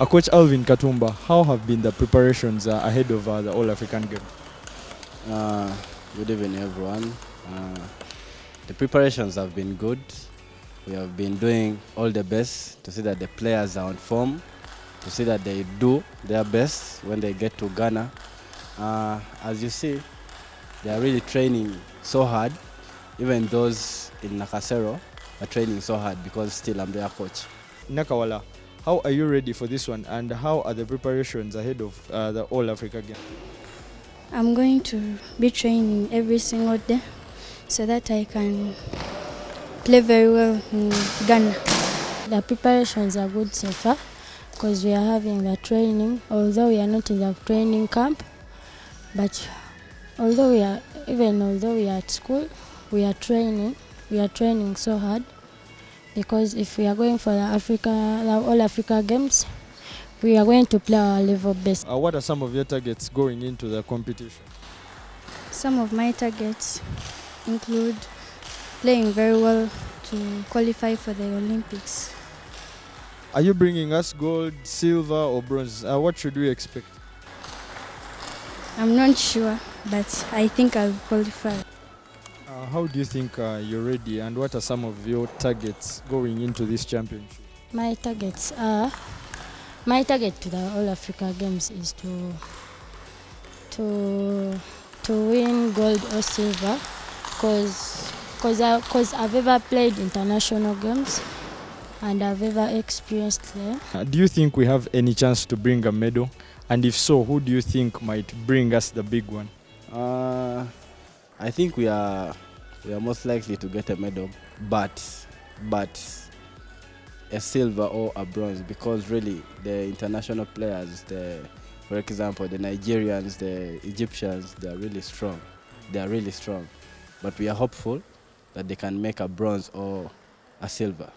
Coach Alvin Katumba, how have been the preparations ahead of the All-African game? Uh, Good evening, everyone. The preparations have been good. We have been doing all the best to see that the players are on form, to see that they do their best when they get to Ghana. As you see, they are really training so hard. Even those in Nakasero are training so hard because still I'm their coach. Nakawala, how are you ready for this one, and how are the preparations ahead of the All-Africa game? I'm going to be training every single day so that I can play very well in Ghana. The preparations are good so far because we are having the training, although we are not in the training camp, but although we are at school, we are training so hard because if we are going for the All Africa games, we are going to play our level best. What are some of your targets going into the competition? Some of my targets include playing very well to qualify for the Olympics. Are you bringing us gold, silver, or bronze? What should we expect? I'm not sure, but I think I'll qualify. How do you think you're ready, and what are some of your targets going into this championship? My target to the All Africa Games is to win gold or silver, because I've ever played international games and I've ever experienced them. Do you think we have any chance to bring a medal? And if so, who do you think might bring us the big one? I think we are most likely to get a medal, but a silver or a bronze, because really the international players, for example, the Nigerians, the Egyptians, they are really strong. They are really strong, but we are hopeful that they can make a bronze or a silver.